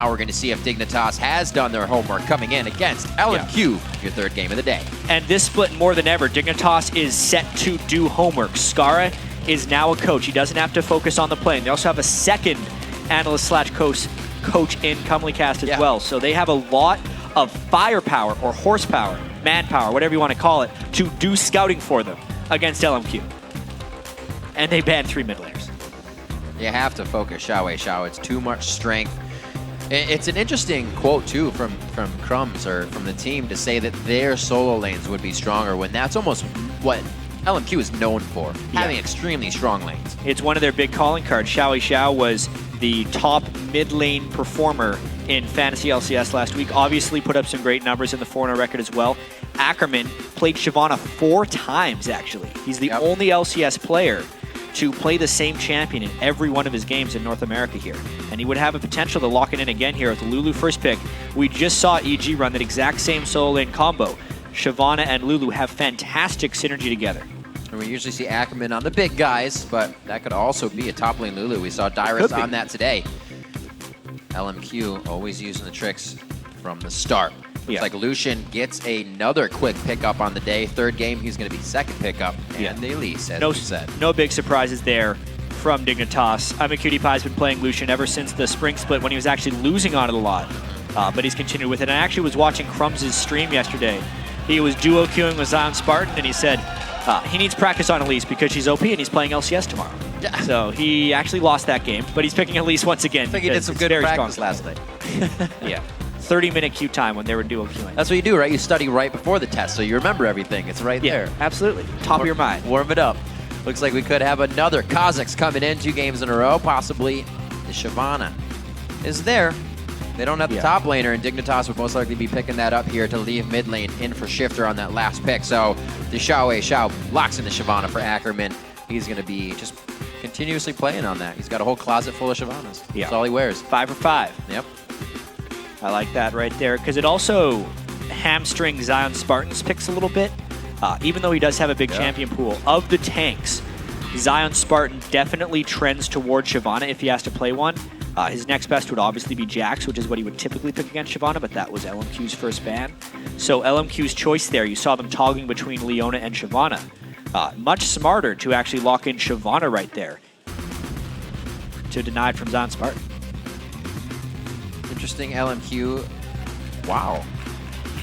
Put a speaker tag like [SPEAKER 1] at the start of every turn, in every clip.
[SPEAKER 1] We're going to see if Dignitas has done their homework coming in against LMQ, your third game of the day.
[SPEAKER 2] And this split more than ever, Dignitas is set to do homework. Skara is now a coach. He doesn't have to focus on the playing. They also have a second analyst/coach in Cumleycast as well. So they have a lot of firepower or horsepower, manpower, whatever you want to call it, to do scouting for them against LMQ. And they banned 3 mid laners.
[SPEAKER 1] You have to focus Xiao. It's too much strength. It's an interesting quote, too, from Crumbs or from the team to say that their solo lanes would be stronger when that's almost what LMQ is known for, having extremely strong lanes.
[SPEAKER 2] It's one of their big calling cards. Xiao was the top mid lane performer in Fantasy LCS last week. Obviously put up some great numbers in the 4-0 record as well. Ackerman played Shyvana 4 times, actually. He's the only LCS player to play the same champion in every one of his games in North America here. And he would have a potential to lock it in again here with the Lulu first pick. We just saw EG run that exact same solo lane combo. Shyvana and Lulu have fantastic synergy together.
[SPEAKER 1] And we usually see Ackerman on the big guys, but that could also be a top lane Lulu. We saw Dyrus on that today. LMQ always using the tricks from the start. Looks like Lucian gets another quick pickup on the day. Third game, he's going to be second pickup. And the Elise, as we said.
[SPEAKER 2] No big surprises there from Dignitas. LMQ has been playing Lucian ever since the spring split when he was actually losing on it a lot. But he's continued with it. And I actually was watching Crumbs' stream yesterday. He was duo queuing with Zion Spartan, and he said he needs practice on Elise because she's OP and he's playing LCS tomorrow. So he actually lost that game, but he's picking Elise once again.
[SPEAKER 1] I think he did some good practice last night.
[SPEAKER 2] 30-minute queue time when they were duo queuing.
[SPEAKER 1] That's what you do, right? You study right before the test, so you remember everything. It's right there.
[SPEAKER 2] Absolutely. Top of your mind.
[SPEAKER 1] Warm it up. Looks like we could have another Kazakhs coming in 2 games in a row. Possibly the Shyvana is there. They don't have the top laner, and Dignitas would most likely be picking that up here to leave mid lane in for Shifter on that last pick. So the Xiao locks in the Shyvana for Ackerman. He's going to be just continuously playing on that. He's got a whole closet full of Shyvanas. That's all he wears.
[SPEAKER 2] 5 for 5.
[SPEAKER 1] Yep.
[SPEAKER 2] I like that right there, because it also hamstrings Zion Spartan's picks a little bit. Even though he does have a big champion pool, of the tanks, Zion Spartan definitely trends towards Shyvana if he has to play one. His next best would obviously be Jax, which is what he would typically pick against Shyvana, but that was LMQ's first ban. So LMQ's choice there, you saw them toggling between Leona and Shyvana. Much smarter to actually lock in Shyvana right there to deny it from Zion Spartan.
[SPEAKER 1] Interesting LMQ. Wow.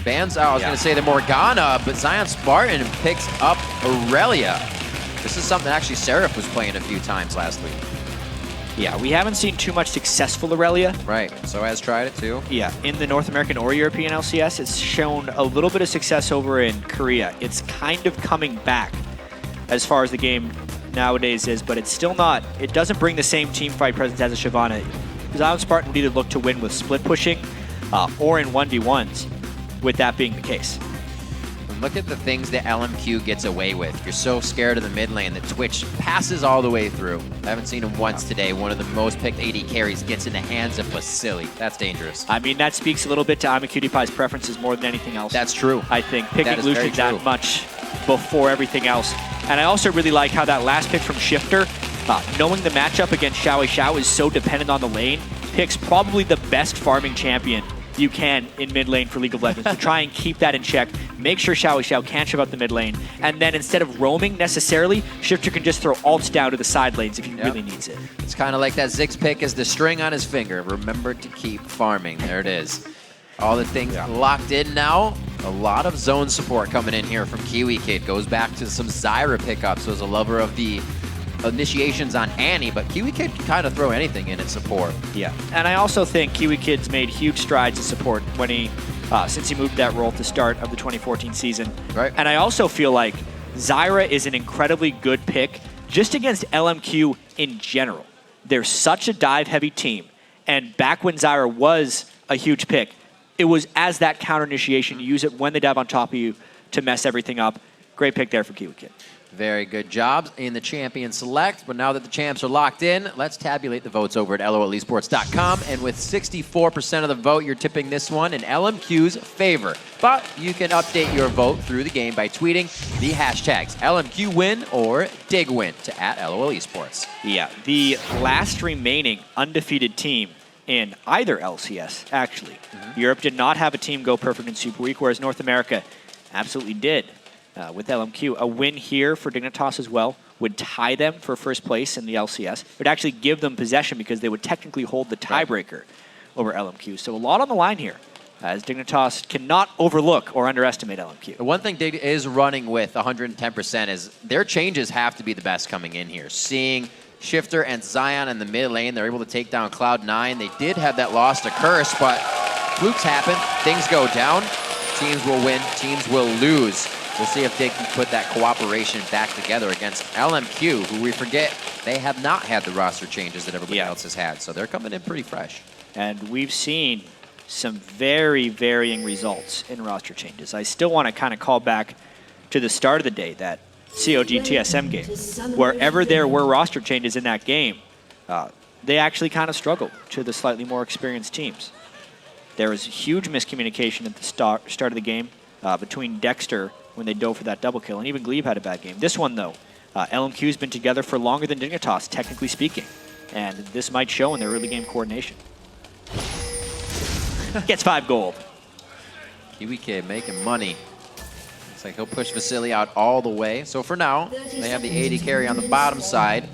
[SPEAKER 1] Bans out. I was going to say the Morgana, but Zion Spartan picks up Aurelia. This is something actually Seraph was playing a few times last week.
[SPEAKER 2] Yeah, we haven't seen too much successful Aurelia.
[SPEAKER 1] Right. So has tried it too.
[SPEAKER 2] Yeah, in the North American or European LCS, it's shown a little bit of success over in Korea. It's kind of coming back as far as the game nowadays is, but it's still not, it doesn't bring the same team fight presence as a Shyvana. Zion Spartan would either look to win with split pushing or in 1v1s, with that being the case.
[SPEAKER 1] And look at the things that LMQ gets away with. You're so scared of the mid lane that Twitch passes all the way through. I haven't seen him once today. One of the most picked AD carries gets in the hands of Vasily. That's dangerous.
[SPEAKER 2] I mean, that speaks a little bit to LMQ's preferences more than anything else.
[SPEAKER 1] That's true.
[SPEAKER 2] I think picking Lucian that much before everything else. And I also really like how that last pick from Shifter, knowing the matchup against Xiao is so dependent on the lane, picks probably the best farming champion you can in mid lane for League of Legends to try and keep that in check, make sure Xiao can't shove out the mid lane, and then instead of roaming necessarily, Shifter can just throw ults down to the side lanes if he really needs it.
[SPEAKER 1] It's kind of like that Ziggs pick is the string on his finger. Remember to keep farming. There it is. All the things locked in now. A lot of zone support coming in here from Kiwi Kid. Goes back to some Zyra pickups as a lover of the initiations on Annie, but Kiwi Kid can kind of throw anything in at support.
[SPEAKER 2] Yeah, and I also think Kiwi Kid's made huge strides in support when he, since he moved that role at the start of the 2014 season.
[SPEAKER 1] Right.
[SPEAKER 2] And I also feel like Zyra is an incredibly good pick just against LMQ in general. They're such a dive-heavy team, and back when Zyra was a huge pick, it was as that counter initiation. You use it when they dive on top of you to mess everything up. Great pick there for Kiwi Kid.
[SPEAKER 1] Very good job in the champion select. But now that the champs are locked in, let's tabulate the votes over at LOLesports.com. And with 64% of the vote, you're tipping this one in LMQ's favor. But you can update your vote through the game by tweeting the hashtags LMQWin or DigWin to @LOLesports.
[SPEAKER 2] Yeah, the last remaining undefeated team in either LCS, actually. Europe did not have a team go perfect in Super Week, whereas North America absolutely did with LMQ. A win here for Dignitas as well would tie them for first place in the LCS. It would actually give them possession because they would technically hold the tiebreaker over LMQ. So a lot on the line here, as Dignitas cannot overlook or underestimate LMQ.
[SPEAKER 1] The one thing Dig is running with 110% is their changes have to be the best coming in here. Seeing Shifter and Zion in the mid lane, they're able to take down Cloud9. They did have that loss to Curse, but flukes happen, things go down, teams will win, teams will lose. We'll see if they can put that cooperation back together against LMQ, who we forget, they have not had the roster changes that everybody else has had, so they're coming in pretty fresh.
[SPEAKER 2] And we've seen some very varying results in roster changes. I still want to kind of call back to the start of the day, that COG TSM game. Wherever there were roster changes in that game, they actually kind of struggled to the slightly more experienced teams. There was huge miscommunication at the start of the game between Dexter when they dove for that double kill, and even Glebe had a bad game. This one, though, LMQ's been together for longer than Dignitas, technically speaking, and this might show in their early game coordination. Gets 5 gold.
[SPEAKER 1] Kiwi Kid making money. Looks like he'll push Vasily out all the way. So for now, they have the AD carry on the bottom side.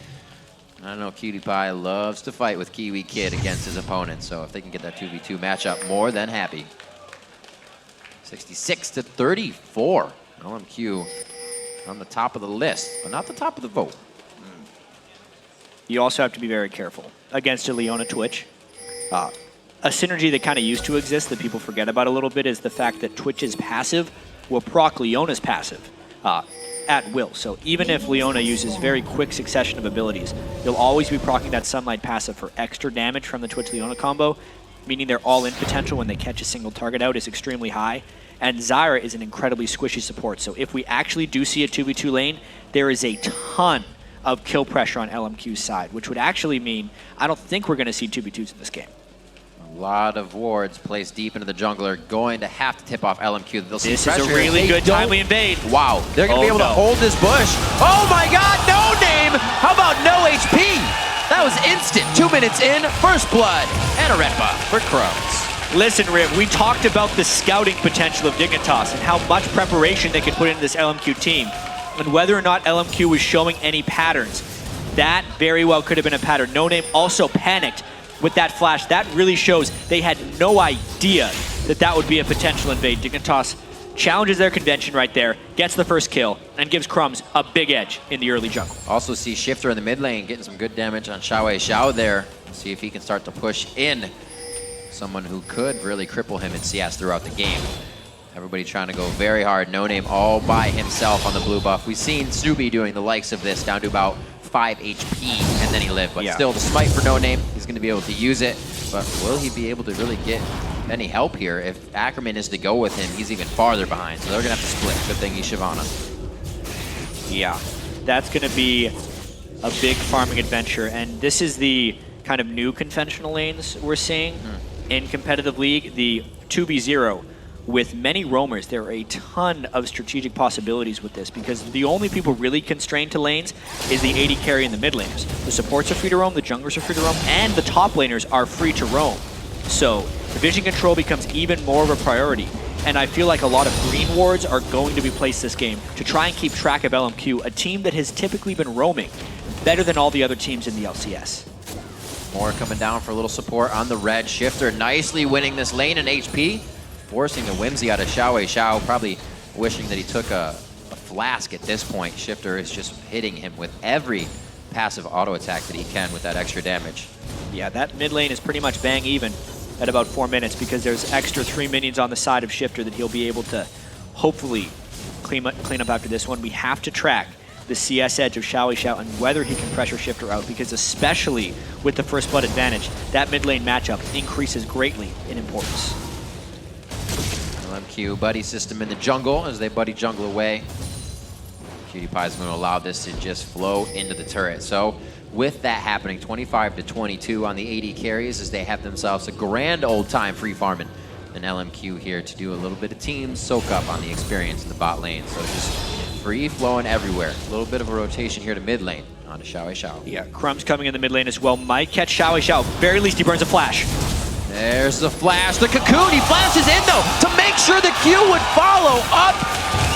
[SPEAKER 1] I don't know, Cutie Pie loves to fight with Kiwi Kid against his opponent, so if they can get that 2v2 matchup, more than happy. 66-34. LMQ on the top of the list, but not the top of the vote.
[SPEAKER 2] You also have to be very careful against a Leona Twitch. A synergy that kind of used to exist that people forget about a little bit is the fact that Twitch's passive will proc Leona's passive at will. So even if Leona uses very quick succession of abilities, you'll always be proccing that Sunlight passive for extra damage from the Twitch-Leona combo, meaning their all-in potential when they catch a single target out is extremely high. And Zyra is an incredibly squishy support. So if we actually do see a 2v2 lane, there is a ton of kill pressure on LMQ's side, which would actually mean I don't think we're going to see 2v2s in this game.
[SPEAKER 1] A lot of wards placed deep into the jungler, going to have to tip off LMQ. They'll see
[SPEAKER 2] this
[SPEAKER 1] pressure.
[SPEAKER 2] Is a really good timely invade.
[SPEAKER 1] Wow, they're going to be able to hold this bush. Oh my god, no name! How about no HP? That was instant. 2 minutes in, first blood, and a red buff for Crows.
[SPEAKER 2] Listen, Rib, we talked about the scouting potential of Dignitas and how much preparation they could put into this LMQ team. And whether or not LMQ was showing any patterns, that very well could have been a pattern. No Name also panicked with that flash. That really shows they had no idea that that would be a potential invade. Dignitas challenges their convention right there, gets the first kill, and gives Crumbs a big edge in the early jungle.
[SPEAKER 1] Also see Shifter in the mid lane getting some good damage on Xiao there. See if he can start to push in someone who could really cripple him in CS throughout the game. Everybody trying to go very hard. No Name all by himself on the blue buff. We've seen Snoopy doing the likes of this down to about 5 HP, and then he lived. But still, the smite for No Name, he's going to be able to use it. But will he be able to really get any help here? If Ackerman is to go with him, he's even farther behind. So they're going to have to split. Good thing he's Shyvana.
[SPEAKER 2] Yeah, that's going to be a big farming adventure. And this is the kind of new conventional lanes we're seeing in competitive league. The 2v0 with many roamers, there are a ton of strategic possibilities with this because the only people really constrained to lanes is the AD carry and the mid laners. The supports are free to roam, the junglers are free to roam, and the top laners are free to roam. So vision control becomes even more of a priority. And I feel like a lot of green wards are going to be placed this game to try and keep track of LMQ, a team that has typically been roaming better than all the other teams in the LCS.
[SPEAKER 1] More coming down for a little support on the red. Shifter nicely winning this lane in HP. Forcing the whimsy out of Xiao, probably wishing that he took a flask at this point. Shifter is just hitting him with every passive auto attack that he can with that extra damage.
[SPEAKER 2] Yeah, that mid lane is pretty much bang even at about 4 minutes because there's extra 3 minions on the side of Shifter that he'll be able to hopefully clean up after this one. We have to track the CS edge of Xiao and whether he can pressure Shifter out because especially with the first blood advantage, that mid lane matchup increases greatly in importance.
[SPEAKER 1] LMQ buddy system in the jungle as they buddy jungle away. Cutie Pie's going to allow this to just flow into the turret. So with that happening, 25-22 on the AD carries as they have themselves a grand old time free farming. And LMQ here to do a little bit of team soak up on the experience in the bot lane. So just free flowing everywhere. A little bit of a rotation here to mid lane on to Xiao Xiao.
[SPEAKER 2] Yeah, Crumb's coming in the mid lane as well. Might catch Xiao Xiao. Very least he burns a flash.
[SPEAKER 1] There's the flash, the cocoon, he flashes in though to make sure the Q would follow up.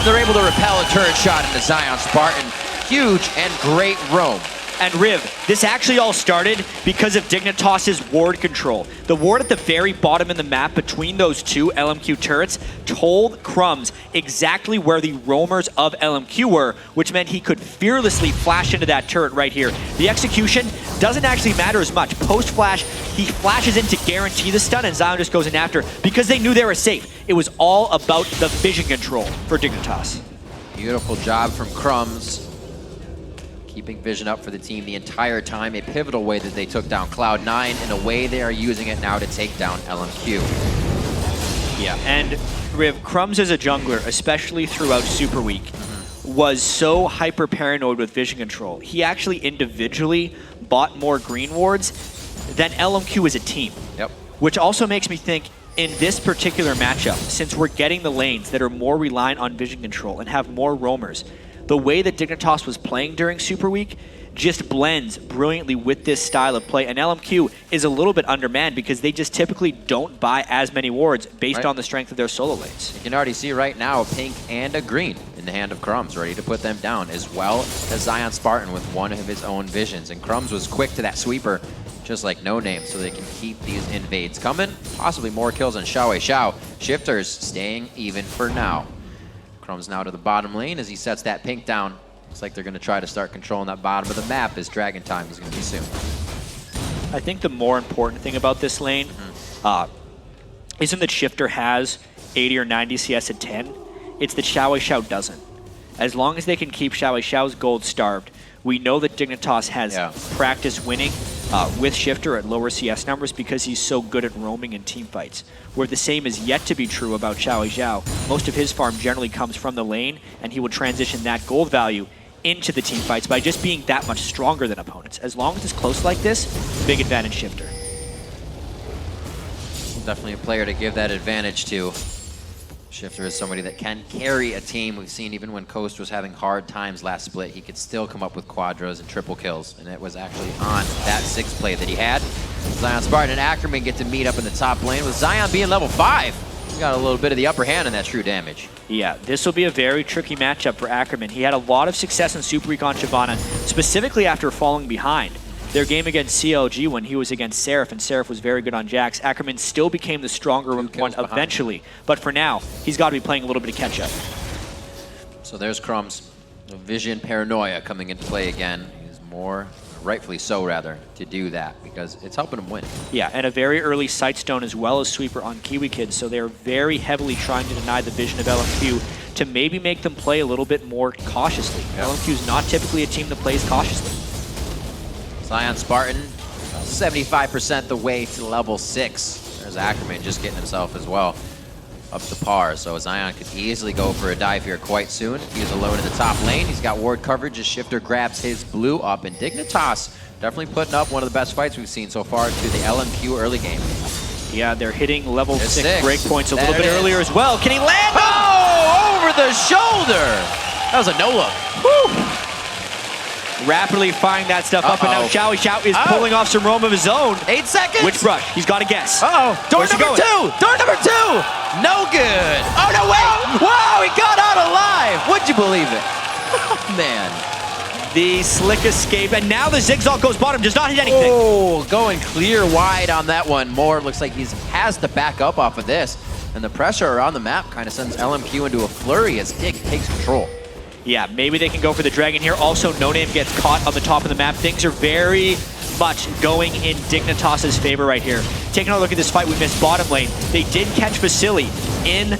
[SPEAKER 1] They're able to repel a turret shot into Zion Spartan. Huge and great roam.
[SPEAKER 2] And Riv, this actually all started because of Dignitas' ward control. The ward at the very bottom in the map between those two LMQ turrets told Crumbs exactly where the roamers of LMQ were, which meant he could fearlessly flash into that turret right here. The execution doesn't actually matter as much. Post-flash, he flashes in to guarantee the stun, and Zion just goes in after because they knew they were safe. It was all about the vision control for Dignitas.
[SPEAKER 1] Beautiful job from Crumbs. Keeping vision up for the team the entire time. A pivotal way that they took down Cloud9 in a way they are using it now to take down LMQ.
[SPEAKER 2] Yeah, and Riv, Crumbs as a jungler, especially throughout Super Week, was so hyper paranoid with vision control. He actually individually bought more green wards than LMQ as a team.
[SPEAKER 1] Yep.
[SPEAKER 2] Which also makes me think, in this particular matchup, since we're getting the lanes that are more reliant on vision control and have more roamers, the way that Dignitas was playing during Super Week just blends brilliantly with this style of play. And LMQ is a little bit undermanned because they just typically don't buy as many wards based on the strength of their solo lanes.
[SPEAKER 1] You can already see right now a pink and a green in the hand of Crumbs, ready to put them down, as well as Zion Spartan with one of his own visions. And Crumbs was quick to that sweeper, just like No Name, so they can keep these invades coming. Possibly more kills on Xiao Xiao. Shifters staying even for now. Crumbs now to the bottom lane as he sets that pink down. Looks like they're going to try to start controlling that bottom of the map as Dragon time is going to be soon.
[SPEAKER 2] I think the more important thing about this lane isn't that Shifter has 80 or 90 CS at 10. It's that Xiao Xiao doesn't. As long as they can keep Xiao Xiao's gold starved, we know that Dignitas has practice winning with Shifter at lower CS numbers because he's so good at roaming in team fights. Where the same is yet to be true about Xiao Xiao. Most of his farm generally comes from the lane, and he will transition that gold value into the team fights by just being that much stronger than opponents. As long as it's close like this, big advantage Shifter.
[SPEAKER 1] Definitely a player to give that advantage to. Shifter is somebody that can carry a team. We've seen even when Coast was having hard times last split, he could still come up with quadros and triple kills, and it was actually on that 6th play that he had. Zion Spartan and Ackerman get to meet up in the top lane, with Zion being level 5. He's got a little bit of the upper hand in that true damage.
[SPEAKER 2] Yeah, this will be a very tricky matchup for Ackerman. He had a lot of success in Super Week on Shyvana, specifically after falling behind. Their game against CLG when he was against Seraph, and Seraph was very good on Jax. Ackerman still became the stronger one eventually, but for now, he's got to be playing a little bit of catch-up.
[SPEAKER 1] So there's Crumbs. Vision paranoia coming into play again. He's more, rightfully so rather, to do that because it's helping him win.
[SPEAKER 2] Yeah, and a very early Sightstone as well as Sweeper on Kiwi Kids, so they're very heavily trying to deny the vision of LMQ to maybe make them play a little bit more cautiously. LMQ's not typically a team that plays cautiously.
[SPEAKER 1] Zion Spartan, 75% the way to level 6. There's Ackerman just getting himself as well up to par. So Zion could easily go for a dive here quite soon. He's alone in the top lane. He's got ward coverage as Shifter grabs his blue up. And Dignitas definitely putting up one of the best fights we've seen so far to the LMQ early game.
[SPEAKER 2] Yeah, they're hitting level 6 breakpoints a little bit earlier as well. Can he land?
[SPEAKER 1] Oh, over the shoulder. That was a no-look. Woo!
[SPEAKER 2] Rapidly firing that stuff up, and now Xiao Xiao is pulling off some roam of his own.
[SPEAKER 1] 8 seconds.
[SPEAKER 2] Which brush? He's got to guess.
[SPEAKER 1] Door number 2. Door number 2. No good. Oh, no, wait. Wow, he got out alive. Would you believe it? Man.
[SPEAKER 2] The slick escape, and now the zigzag goes bottom. Does not hit anything.
[SPEAKER 1] Oh, going clear wide on that one. More looks like he has to back up off of this. And the pressure around the map kind of sends LMQ into a flurry as Dig takes control.
[SPEAKER 2] Yeah, maybe they can go for the dragon here. Also, No Name gets caught on the top of the map. Things are very much going in Dignitas' favor right here. Taking a look at this fight, we missed bottom lane. They did catch Vasily in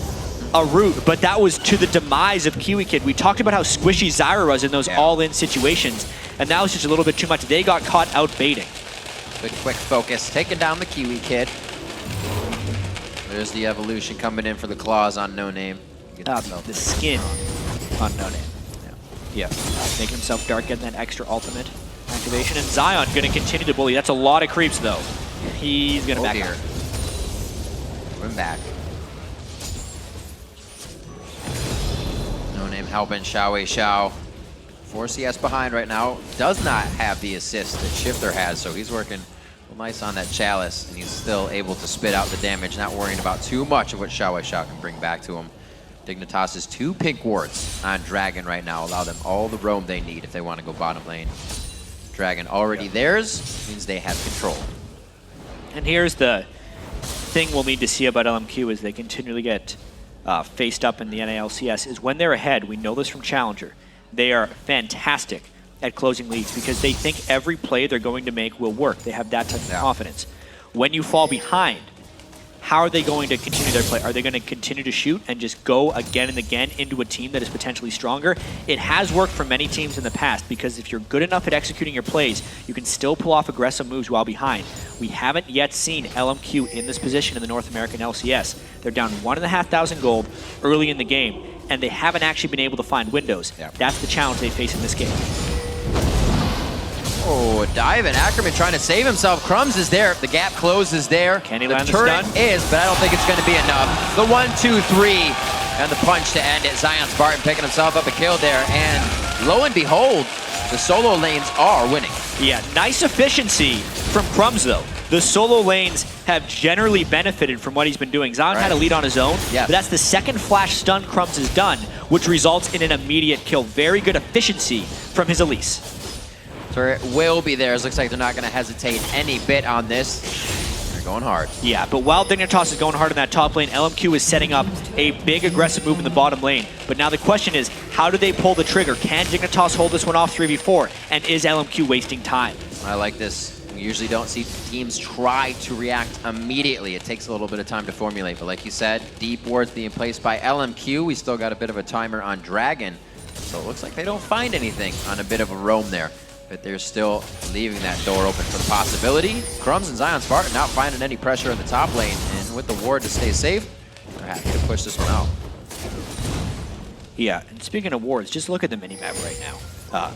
[SPEAKER 2] a root, but that was to the demise of Kiwi Kid. We talked about how squishy Zyra was in those all-in situations, and that was just a little bit too much. They got caught out baiting.
[SPEAKER 1] Good quick focus, taking down the Kiwi Kid. There's the evolution coming in for the claws on No Name.
[SPEAKER 2] The skin on No Name. Yeah, making himself dark, getting that extra ultimate activation. And Zion going to continue to bully. That's a lot of creeps, though. He's going to back here.
[SPEAKER 1] We're back. No Name helping Xiao Xiao. 4 CS behind right now. Does not have the assist that Shifter has, so he's working nice on that Chalice, and he's still able to spit out the damage, not worrying about too much of what Xiao can bring back to him. Dignitas' 2 pink wards on Dragon right now allow them all the roam they need if they want to go bottom lane. Dragon already theirs, means they have control.
[SPEAKER 2] And here's the thing we'll need to see about LMQ as they continually get faced up in the NA LCS, is when they're ahead, we know this from Challenger, they are fantastic at closing leads because they think every play they're going to make will work. They have that type of confidence. When you fall behind, how are they going to continue their play? Are they going to continue to shoot and just go again and again into a team that is potentially stronger? It has worked for many teams in the past because if you're good enough at executing your plays, you can still pull off aggressive moves while behind. We haven't yet seen LMQ in this position in the North American LCS. They're down 1,500 gold early in the game, and they haven't actually been able to find windows. That's the challenge they face in this game.
[SPEAKER 1] Oh, dive, and Ackerman trying to save himself. Crumbs is there. The gap closes there.
[SPEAKER 2] Can he
[SPEAKER 1] the
[SPEAKER 2] land the
[SPEAKER 1] turret
[SPEAKER 2] stun?
[SPEAKER 1] is, but I don't think it's going to be enough. The 1, 2, 3, and the punch to end it. Zion Spartan picking himself up a kill there, and lo and behold, the solo lanes are winning.
[SPEAKER 2] Yeah, nice efficiency from Crumbs, though. The solo lanes have generally benefited from what he's been doing. Zion had a lead on his own, but that's the second flash stun Crumbs has done, which results in an immediate kill. Very good efficiency from his Elise.
[SPEAKER 1] Turret will be there. It looks like they're not going to hesitate any bit on this. They're going hard.
[SPEAKER 2] Yeah, but while Dignitas is going hard in that top lane, LMQ is setting up a big aggressive move in the bottom lane. But now the question is, how do they pull the trigger? Can Dignitas hold this one off 3v4? And is LMQ wasting time?
[SPEAKER 1] I like this. We usually don't see teams try to react immediately. It takes a little bit of time to formulate. But like you said, deep wards being placed by LMQ. We still got a bit of a timer on Dragon. So it looks like they don't find anything on a bit of a roam there. But they're still leaving that door open for the possibility. Crumbs and Zion Spartan not finding any pressure in the top lane. And with the ward to stay safe, they're happy to push this one out.
[SPEAKER 2] Yeah, and speaking of wards, just look at the minimap right now.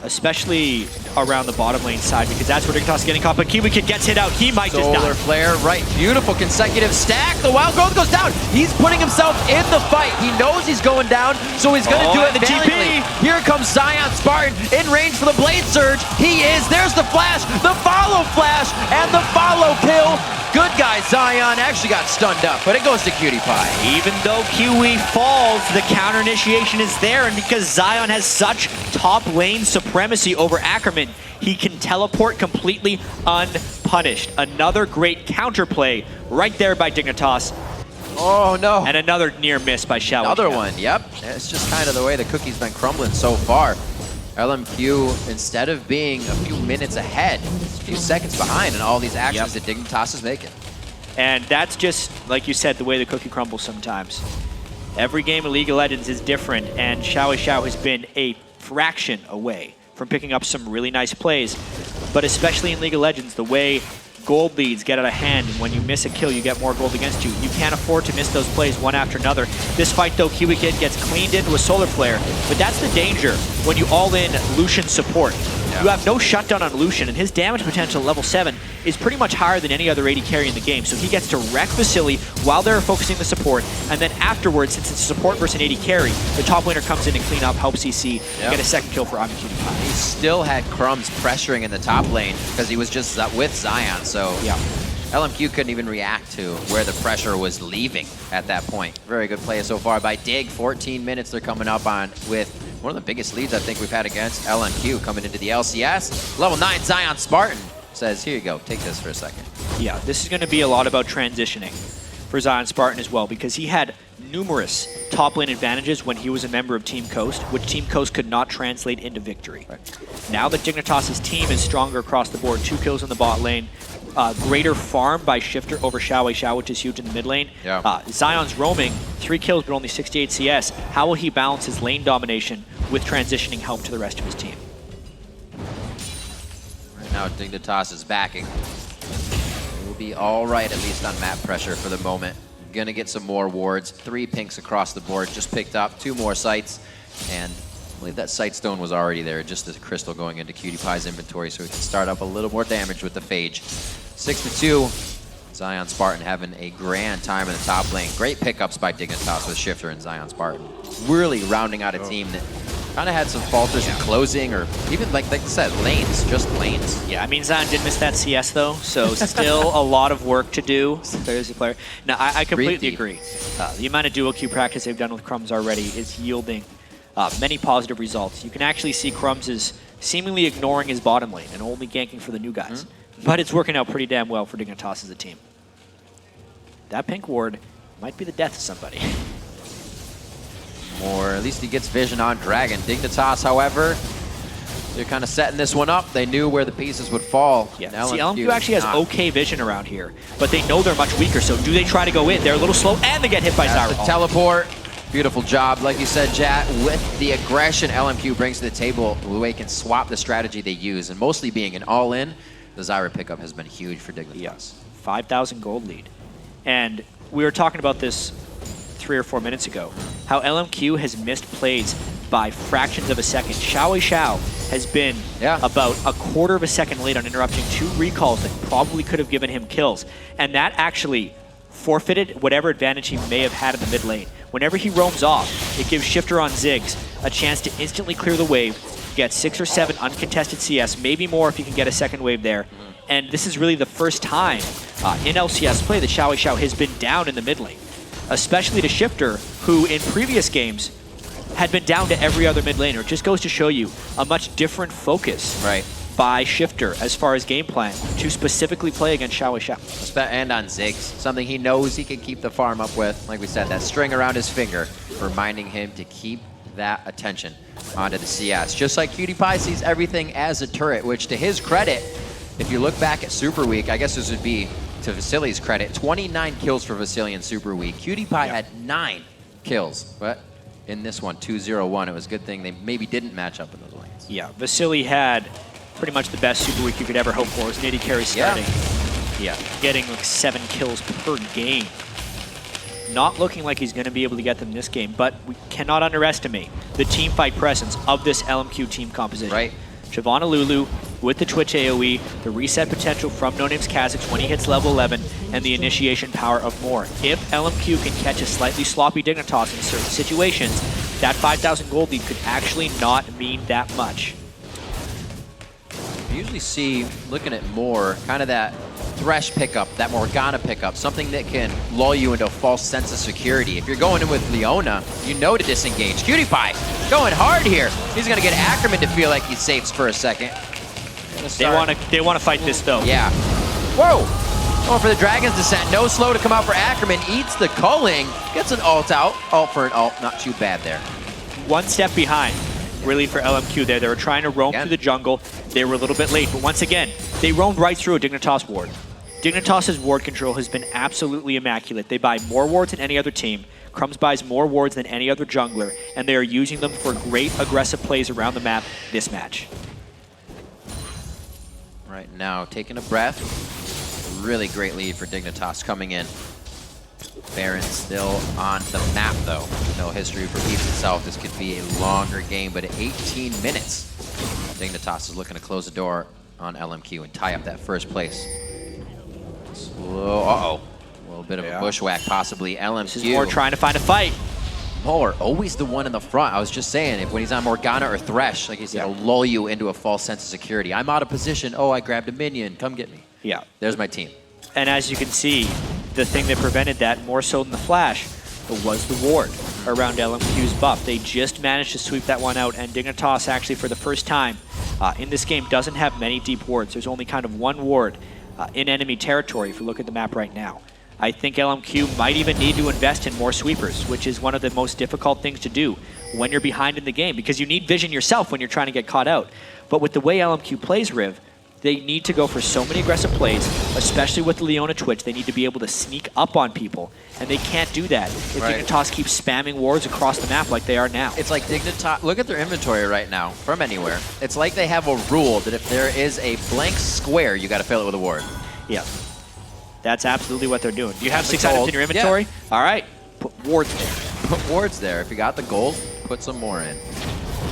[SPEAKER 2] Especially around the bottom lane side, because that's where Dignitas is getting caught. But Kiwi Kid gets hit out. He might just die.
[SPEAKER 1] Solar Flare, right. Beautiful consecutive stack. The Wild Growth goes down. He's putting himself in the fight. He knows he's going down, so he's going to do it
[SPEAKER 2] the
[SPEAKER 1] valiantly. Here comes Zion Spartan in range for the Blade Surge. He is. There's the flash, the follow flash, and the follow kill. Good guy Zion actually got stunned up, but it goes to Cutie Pie.
[SPEAKER 2] Even though Kiwi falls, the counter initiation is there, and because Zion has such top lane supremacy over Ackerman, he can teleport completely unpunished. Another great counterplay right there by Dignitas.
[SPEAKER 1] Oh no.
[SPEAKER 2] And another near miss by Xiao.
[SPEAKER 1] Another one, yep. It's just kind of the way the cookie's been crumbling so far. LMQ, instead of being a few minutes ahead, a few seconds behind in all these actions that Dignitas is making.
[SPEAKER 2] And that's just, like you said, the way the cookie crumbles sometimes. Every game of League of Legends is different, and Xiao has been a fraction away from picking up some really nice plays. But especially in League of Legends, the way gold leads get out of hand, and when you miss a kill, you get more gold against you. You can't afford to miss those plays one after another. This fight, though, Kiwi Kid gets cleaned into a Solar Flare, but that's the danger when you all-in Lucian support. You have no shutdown on Lucian, and his damage potential at level 7 is pretty much higher than any other AD carry in the game. So he gets to wreck Vasily while they're focusing the support, and then afterwards, since it's support versus an AD carry, the top laner comes in and clean up, helps CC, get a second kill for Cutie Pie.
[SPEAKER 1] He still had Crumbs pressuring in the top lane because he was just with Zion, so LMQ couldn't even react to where the pressure was leaving at that point. Very good play so far by Dig. 14 minutes they're coming up on with one of the biggest leads I think we've had against LMQ coming into the LCS. Level 9 Zion Spartan says, here you go, take this for a second.
[SPEAKER 2] Yeah, this is going to be a lot about transitioning for Zion Spartan as well, because he had numerous top lane advantages when he was a member of Team Coast, which Team Coast could not translate into victory. Now that Dignitas' team is stronger across the board, 2 kills in the bot lane, greater farm by Shifter over Xiao, which is huge in the mid lane. Zion's roaming, 3 kills but only 68 CS. How will he balance his lane domination with transitioning help to the rest of his team?
[SPEAKER 1] Right now Dignitas is backing. We'll be all right, at least on map pressure for the moment. Gonna get some more wards. 3 pinks across the board, just picked up 2 more sites, and I believe that sight stone was already there, just as crystal going into Cutie Pie's inventory, so he can start up a little more damage with the Phage. 6-2. Zion Spartan having a grand time in the top lane. Great pickups by Dignitas with Shifter and Zion Spartan. Really rounding out a team that Kind of had some falters in closing, or even like I said, lanes, just lanes.
[SPEAKER 2] Yeah, I mean, Zion did miss that CS though, so still a lot of work to do. There's a player. Now, I completely agree. The amount of dual queue practice they've done with Crumbs already is yielding many positive results. You can actually see Crumbs is seemingly ignoring his bottom lane and only ganking for the new guys. But it's working out pretty damn well for Dignitas as a team. That pink ward might be the death of somebody.
[SPEAKER 1] Or at least he gets vision on Dragon. Dignitas, however, they're kind of setting this one up. They knew where the pieces would fall.
[SPEAKER 2] Yeah. See, LMQ actually has okay vision around here, but they know they're much weaker, so do they try to go in? They're a little slow, and they get hit by Zyra.
[SPEAKER 1] The teleport. Beautiful job. Like you said, Jat, with the aggression LMQ brings to the table, they can swap the strategy they use, and mostly being an all-in, the Zyra pickup has been huge for Dignitas.
[SPEAKER 2] Yes. 5,000 gold lead. And we were talking about this 3 or 4 minutes ago, how LMQ has missed plays by fractions of a second. Xiao has been about a quarter of a second late on interrupting 2 recalls that probably could have given him kills. And that actually forfeited whatever advantage he may have had in the mid lane. Whenever he roams off, it gives Shifter on Ziggs a chance to instantly clear the wave, get 6 or 7 uncontested CS, maybe more if he can get a second wave there. And this is really the first time in LCS play that Xiao has been down in the mid lane, especially to Shifter, who in previous games had been down to every other mid laner. It just goes to show you a much different focus by Shifter as far as game plan to specifically play against Xiao.
[SPEAKER 1] And on Ziggs, something he knows he can keep the farm up with. Like we said, that string around his finger, reminding him to keep that attention onto the CS. Just like PewDiePie sees everything as a turret, which to his credit, if you look back at Super Week, I guess this would be to Vasili's credit, 29 kills for Vasily in Super Week. PewDiePie had 9 kills, but in this one, 2-0-1, it was a good thing they maybe didn't match up in those lanes.
[SPEAKER 2] Yeah, Vasily had pretty much the best Super Week you could ever hope for. It was Nitty Carry starting. Yeah, getting like 7 kills per game. Not looking like he's going to be able to get them this game, but we cannot underestimate the team fight presence of this LMQ team composition.
[SPEAKER 1] Right.
[SPEAKER 2] Shyvana Lulu with the Twitch AoE, the reset potential from NoName's Kha'Zix when he hits level 11, and the initiation power of more. If LMQ can catch a slightly sloppy Dignitas in certain situations, that 5,000 gold lead could actually not mean that much.
[SPEAKER 1] You usually see, looking at more, kind of that Thresh pickup, that Morgana pickup, something that can lull you into a false sense of security. If you're going in with Leona, you know to disengage. PewDiePie going hard here. He's going to get Ackerman to feel like he's safe for a second.
[SPEAKER 2] They want to fight this though.
[SPEAKER 1] Yeah. Whoa! Going for the Dragon's Descent. No slow to come out for Ackerman. Eats the culling. Gets an ult out. Ult for an ult. Not too bad there.
[SPEAKER 2] One step behind, really, for LMQ there. They were trying to roam through the jungle. They were a little bit late, but once again, they roamed right through a Dignitas ward. Dignitas' ward control has been absolutely immaculate. They buy more wards than any other team. Crumbs buys more wards than any other jungler, and they are using them for great aggressive plays around the map this match.
[SPEAKER 1] Right now, taking a breath. Really great lead for Dignitas coming in. Baron still on the map, though. No history repeats itself. This could be a longer game, but at 18 minutes, Dignitas is looking to close the door on LMQ and tie up that first place. Slow, a little bit of a bushwhack, possibly. LMQ.
[SPEAKER 2] This is more trying to find a fight.
[SPEAKER 1] More, always the one in the front. I was just saying, when he's on Morgana or Thresh, like he said, it'll lull you into a false sense of security. I'm out of position. Oh, I grabbed a minion. Come get me.
[SPEAKER 2] Yeah.
[SPEAKER 1] There's my team.
[SPEAKER 2] And as you can see, the thing that prevented that more so than the flash was the ward around LMQ's buff. They just managed to sweep that one out, and Dignitas actually for the first time in this game doesn't have many deep wards. There's only kind of one ward in enemy territory if you look at the map right now. I think LMQ might even need to invest in more sweepers, which is one of the most difficult things to do when you're behind in the game, because you need vision yourself when you're trying to get caught out. But with the way LMQ plays, Riv, they need to go for so many aggressive plays, especially with the Leona Twitch. They need to be able to sneak up on people, and they can't do that if Dignitas keeps spamming wards across the map like they are now.
[SPEAKER 1] It's like Dignitas, look at their inventory right now, from anywhere. It's like they have a rule that if there is a blank square, you got to fill it with a ward.
[SPEAKER 2] Yeah, that's absolutely what they're doing. Do you have 6 items in your inventory? Yeah. All right, put wards there.
[SPEAKER 1] Put wards there. If you got the gold, put some more in.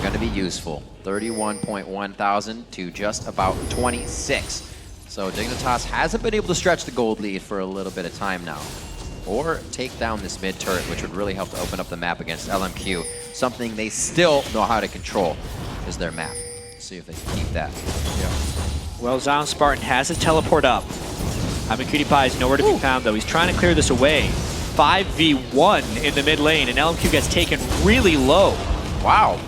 [SPEAKER 1] Going to be useful. 31.1 thousand to just about 26. So Dignitas hasn't been able to stretch the gold lead for a little bit of time now. or take down this mid turret, which would really help to open up the map against LMQ. Something they still know how to control is their map. See if they can keep that.
[SPEAKER 2] Yeah. Well, Zion Spartan has his teleport up. Cutie is nowhere to be found, though. He's trying to clear this away. 5v1 in the mid lane, and LMQ gets taken really low.
[SPEAKER 1] Wow.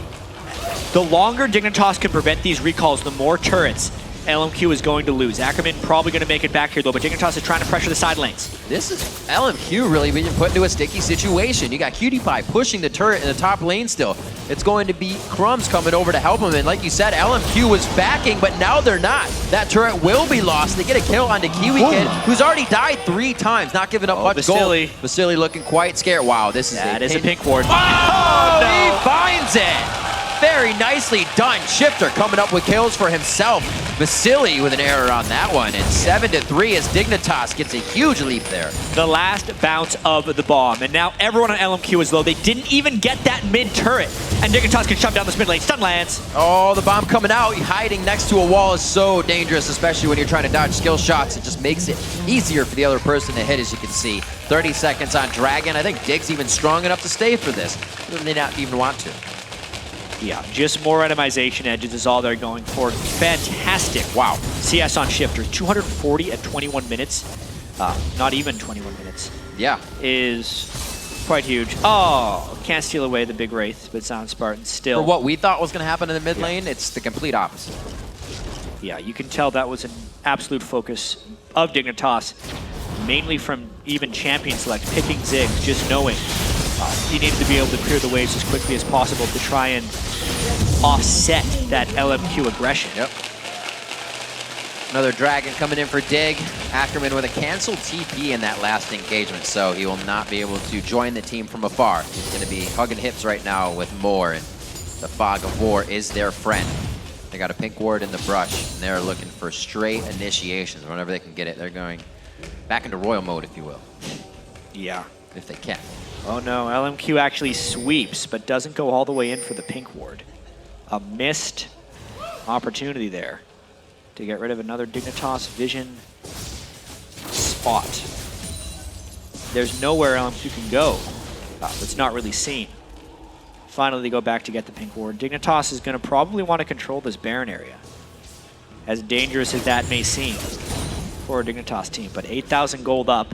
[SPEAKER 2] The longer Dignitas can prevent these recalls, the more turrets LMQ is going to lose. Ackerman probably going to make it back here, though, but Dignitas is trying to pressure the side lanes.
[SPEAKER 1] This is LMQ really being put into a sticky situation. You got Cutie Pie pushing the turret in the top lane still. It's going to be Crumbs coming over to help him, and like you said, LMQ was backing, but now they're not. That turret will be lost. They get a kill onto Kiwi Kid, who's already died 3 times, not giving up much gold. Vasily looking quite scared. Wow, this is
[SPEAKER 2] a pink ward.
[SPEAKER 1] Oh, no. He finds it! Very nicely done. Shifter coming up with kills for himself. Vasily with an error on that one. And 7-3 as Dignitas gets a huge leap there.
[SPEAKER 2] The last bounce of the bomb. And now everyone on LMQ is low. They didn't even get that mid turret. And Dignitas can shove down this mid lane. Stun lands.
[SPEAKER 1] Oh, the bomb coming out. Hiding next to a wall is so dangerous, especially when you're trying to dodge skill shots. It just makes it easier for the other person to hit, as you can see. 30 seconds on Dragon. I think Dig's even strong enough to stay for this. They may not even want to.
[SPEAKER 2] Yeah, just more itemization edges is all they're going for. Fantastic. Wow. CS on Shifter. 240 at 21 minutes. Not even 21 minutes.
[SPEAKER 1] Yeah.
[SPEAKER 2] Is quite huge. Oh, can't steal away the big Wraith, but Zion Spartan still.
[SPEAKER 1] For what we thought was going to happen in the mid lane, it's the complete opposite.
[SPEAKER 2] Yeah, you can tell that was an absolute focus of Dignitas, mainly from even champion select, picking Ziggs, just knowing he needed to be able to clear the waves as quickly as possible to try and offset that LMQ aggression.
[SPEAKER 1] Yep. Another Dragon coming in for Dig. Ackerman with a canceled TP in that last engagement, so he will not be able to join the team from afar. He's going to be hugging hips right now with Moore, and the fog of war is their friend. They got a pink ward in the brush, and they're looking for straight initiations. Whenever they can get it, they're going back into royal mode, if you will.
[SPEAKER 2] Yeah.
[SPEAKER 1] If they can.
[SPEAKER 2] Oh no, LMQ actually sweeps, but doesn't go all the way in for the pink ward. A missed opportunity there to get rid of another Dignitas Vision spot. There's nowhere LMQ can go that's not really seen. Finally, they go back to get the pink ward. Dignitas is going to probably want to control this Baron area, as dangerous as that may seem for a Dignitas team. But 8,000 gold up,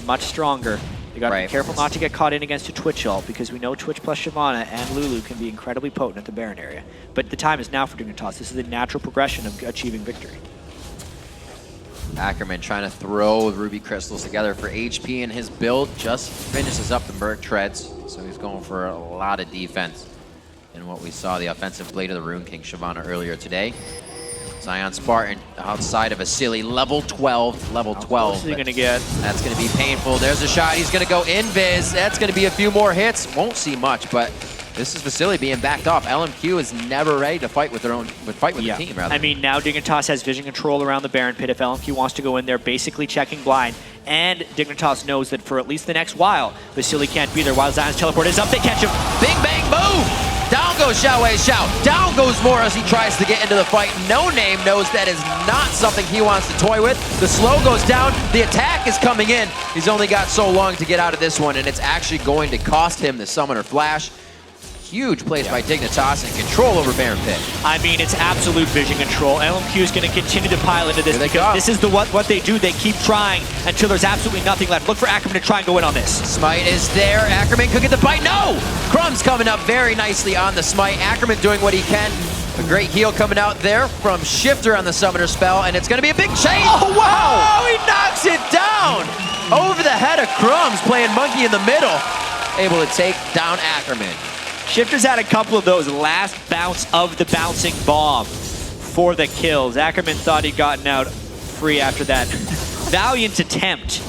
[SPEAKER 2] much stronger. You got to be careful not to get caught in against a Twitch ult, because we know Twitch plus Shyvana and Lulu can be incredibly potent at the Baron area. But the time is now for Dignitas. This is the natural progression of achieving victory.
[SPEAKER 1] Ackerman trying to throw Ruby Crystals together for HP, and his build just finishes up the Merc Treads. So he's going for a lot of defense in what we saw the offensive Blade of the Rune King Shyvana earlier today. Zion Spartan outside of a silly level 12. Level 12.
[SPEAKER 2] How close is he going to get?
[SPEAKER 1] That's going to be painful. There's a shot. He's going to go invis. That's going to be a few more hits. Won't see much, but this is Vasily being backed off. LMQ is never ready to fight with their own, the team, rather.
[SPEAKER 2] I mean, now Dignitas has vision control around the Baron pit. If LMQ wants to go in there, basically checking blind, and Dignitas knows that for at least the next while, Vasily can't be there. While Zion's teleport is up, they catch him.
[SPEAKER 1] Bing, bang, boom! Down goes Xiaowei Xiao. Down goes Moore as he tries to get into the fight. No Name knows that is not something he wants to toy with. The slow goes down. The attack is coming in. He's only got so long to get out of this one, and it's actually going to cost him the Summoner Flash. Huge plays by Dignitas and control over Baron Pit.
[SPEAKER 2] I mean, it's absolute vision control. LMQ is going to continue to pile into this because this is what they do. They keep trying until there's absolutely nothing left. Look for Ackerman to try and go in on this.
[SPEAKER 1] Smite is there. Ackerman could get the bite. No! Crumbs coming up very nicely on the Smite. Ackerman doing what he can. A great heal coming out there from Shifter on the Summoner spell, and it's going to be a big chase.
[SPEAKER 2] Oh, wow!
[SPEAKER 1] Oh, he knocks it down! Over the head of Crumbs, playing monkey in the middle. Able to take down Ackerman.
[SPEAKER 2] Shifter's had a couple of those last bounce of the bouncing bomb for the kills. Ackerman thought he'd gotten out free after that valiant attempt,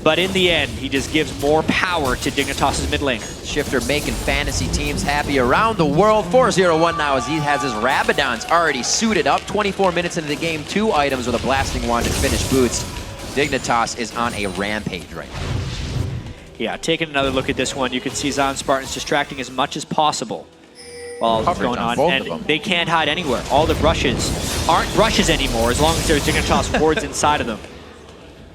[SPEAKER 2] but in the end, he just gives more power to Dignitas' mid laner.
[SPEAKER 1] Shifter making fantasy teams happy around the world. 4-0-1 now as he has his Rabadons already suited up. 24 minutes into the game, 2 items with a Blasting Wand and finished boots. Dignitas is on a rampage right now.
[SPEAKER 2] Yeah, taking another look at this one, you can see Zion Spartan's distracting as much as possible while it's going on. And they can't hide anywhere. All the brushes aren't brushes anymore as long as there's Dignitas wards inside of them.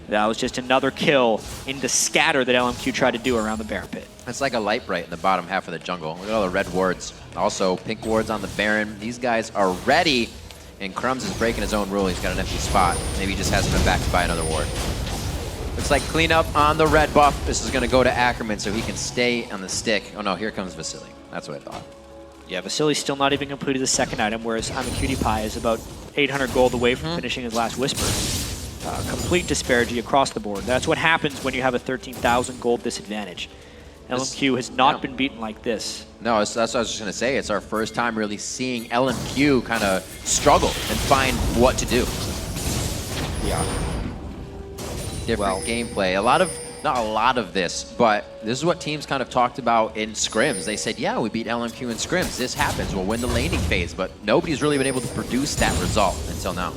[SPEAKER 2] That was just another kill in the scatter that LMQ tried to do around the Baron pit.
[SPEAKER 1] It's like a light bright in the bottom half of the jungle. Look at all the red wards. Also, pink wards on the Baron. These guys are ready. And Crumbs is breaking his own rule. He's got an empty spot. Maybe he just hasn't been backed by another ward. Looks like cleanup on the red buff. This is going to go to Ackerman so he can stay on the stick. Oh no, here comes Vasily. That's what I thought.
[SPEAKER 2] Yeah, Vasily's still not even completed the second item, whereas I'm a Cutie Pie is about 800 gold away from finishing his last Whisper. Complete disparity across the board. That's what happens when you have a 13,000 gold disadvantage. LMQ has not been beaten like this.
[SPEAKER 1] No, that's what I was just going to say. It's our first time really seeing LMQ kind of struggle and find what to do.
[SPEAKER 2] Yeah.
[SPEAKER 1] Different gameplay. Not a lot of this, but this is what teams kind of talked about in scrims. They said, yeah, we beat LMQ in scrims. This happens. We'll win the laning phase, but nobody's really been able to produce that result until now.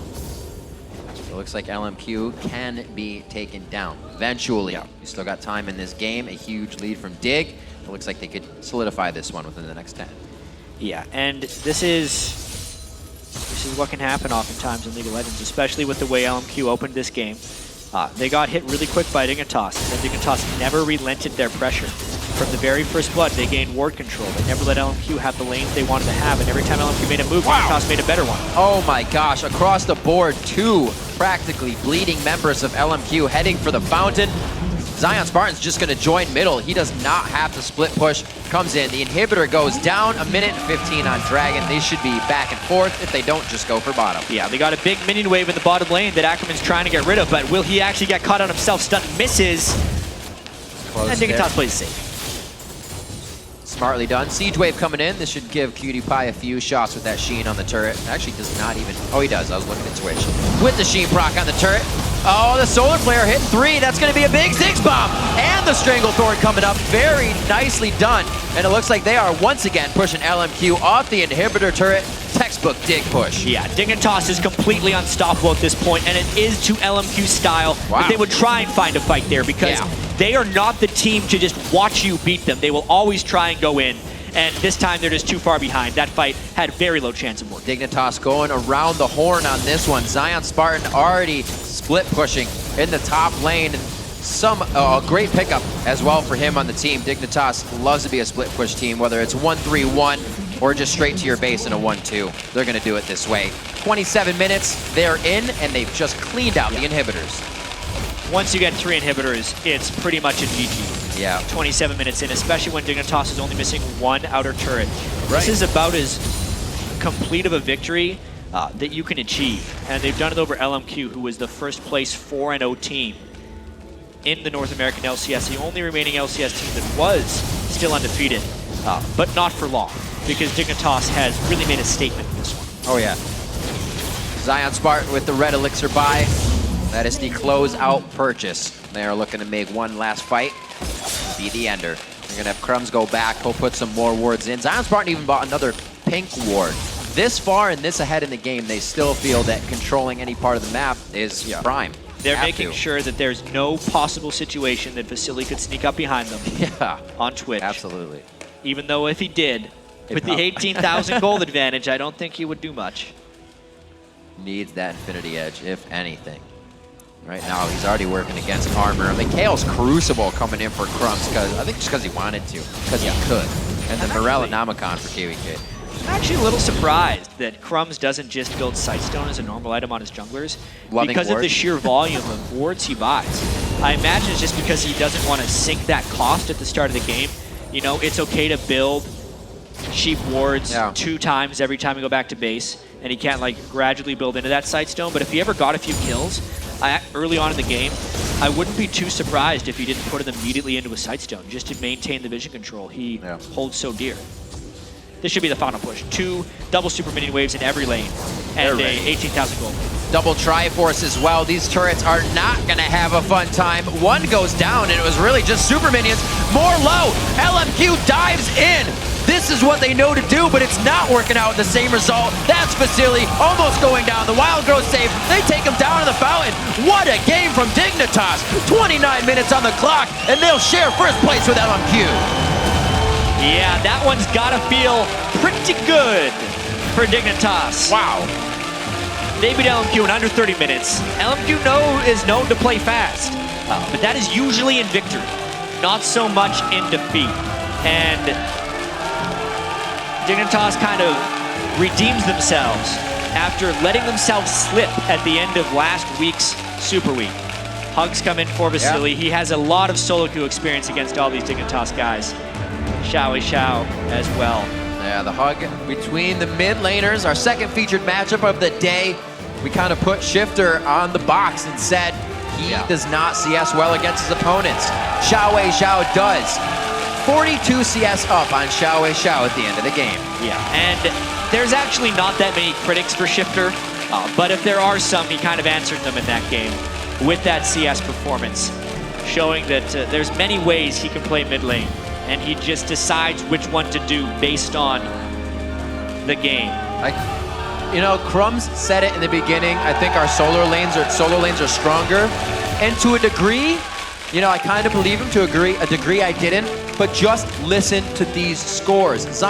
[SPEAKER 1] It looks like LMQ can be taken down eventually. Yeah. You still got time in this game. A huge lead from Dig. It looks like they could solidify this one within the next 10.
[SPEAKER 2] Yeah, and this is what can happen oftentimes in League of Legends, especially with the way LMQ opened this game. They got hit really quick by Dignitas, and Dignitas never relented their pressure. From the very first blood, they gained ward control. They never let LMQ have the lanes they wanted to have, and every time LMQ made a move, Dignitas made a better one.
[SPEAKER 1] Oh my gosh, across the board, two practically bleeding members of LMQ heading for the fountain. Zion Spartan's just going to join middle. He does not have to split push. Comes in. The inhibitor goes down. 1:15 on Dragon. They should be back and forth if they don't just go for bottom.
[SPEAKER 2] Yeah, they got a big minion wave in the bottom lane that Ackerman's trying to get rid of, but will he actually get caught on himself? Stun misses.
[SPEAKER 1] Close
[SPEAKER 2] and Dignitas plays safe.
[SPEAKER 1] Smartly done. Siege wave coming in. This should give Cutie Pie a few shots with that Sheen on the turret. Actually does not even... Oh, he does. I was looking at Twitch. With the Sheen proc on the turret. Oh, the Solar Flare hit 3. That's going to be a big Ziggs bomb. And the Stranglethorn coming up. Very nicely done. And it looks like they are once again pushing LMQ off the inhibitor turret. Textbook Dig push.
[SPEAKER 2] Yeah, Dignitas is completely unstoppable at this point, and it is to LMQ style. Wow. But they would try and find a fight there because they are not the team to just watch you beat them. They will always try and go in. And this time they're just too far behind. That fight had very low chance of working.
[SPEAKER 1] Dignitas going around the horn on this one. Zion Spartan already split pushing in the top lane. And some great pickup as well for him on the team. Dignitas loves to be a split push team, whether it's 1-3-1 or just straight to your base in a 1-2. They're going to do it this way. 27 minutes, they're in, and they've just cleaned out the inhibitors.
[SPEAKER 2] Once you get 3 inhibitors, it's pretty much a GG.
[SPEAKER 1] Yeah.
[SPEAKER 2] 27 minutes in, especially when Dignitas is only missing 1 outer turret. Right. This is about as complete of a victory that you can achieve. And they've done it over LMQ, who was the first place 4-0 team in the North American LCS, the only remaining LCS team that was still undefeated, but not for long, because Dignitas has really made a statement in this one.
[SPEAKER 1] Oh yeah. Zion Spartan with the red elixir buy. That is the close-out purchase. They are looking to make one last fight, be the ender. They're gonna have Crumbs go back. He'll put some more wards in. Zion Spartan even bought another pink ward. This far and this ahead in the game, they still feel that controlling any part of the map is prime.
[SPEAKER 2] They're making sure that there's no possible situation that Vasily could sneak up behind them on Twitch.
[SPEAKER 1] Absolutely.
[SPEAKER 2] Even though if he did, with the 18,000 gold advantage, I don't think he would do much.
[SPEAKER 1] Needs that Infinity Edge, if anything. Right now, he's already working against armor. Mikhail's Crucible coming in for Crumbs, I think just because he wanted to, because he could. And then Morel and Namicon for KVK.
[SPEAKER 2] I'm actually a little surprised that Crumbs doesn't just build Sightstone as a normal item on his junglers because of the sheer volume of wards he buys. I imagine it's just because he doesn't want to sink that cost at the start of the game. You know, it's okay to build cheap wards 2 times every time you go back to base, and he can't like gradually build into that Sightstone. But if he ever got a few kills early on in the game, I wouldn't be too surprised if he didn't put it immediately into a Sightstone just to maintain the vision control he holds so dear. This should be the final push. 2 double super minion waves in every lane and a 18,000 gold.
[SPEAKER 1] Double Triforce as well. These turrets are not going to have a fun time. One goes down, and it was really just super minions. More low. LMQ dives in. This is what they know to do, but it's not working out the same result. That's Vasily almost going down. The Wild Growth save. They take him down to the fountain. What a game from Dignitas. 29 minutes on the clock, and they'll share first place with LMQ.
[SPEAKER 2] Yeah, that one's got to feel pretty good for Dignitas.
[SPEAKER 1] Wow.
[SPEAKER 2] They beat LMQ in under 30 minutes. LMQ is known to play fast, but that is usually in victory, not so much in defeat. And Dignitas kind of redeems themselves after letting themselves slip at the end of last week's Super Week. Hugs come in for Vasily. He has a lot of solo queue experience against all these Dignitas guys. Xiao as well.
[SPEAKER 1] Yeah, the hug between the mid laners, our second featured matchup of the day. We kind of put Shifter on the box and said he does not CS well against his opponents. Xiao does. 42 CS up on Xiao at the end of the game.
[SPEAKER 2] Yeah, and there's actually not that many critics for Shifter, but if there are some, he kind of answered them in that game with that CS performance, showing that there's many ways he can play mid lane, and he just decides which one to do based on the game.
[SPEAKER 1] You know, Crumbs said it in the beginning. I think our solo lanes are stronger, and to a degree, you know, I kind of believe him. To a degree I didn't. But just listen to these scores.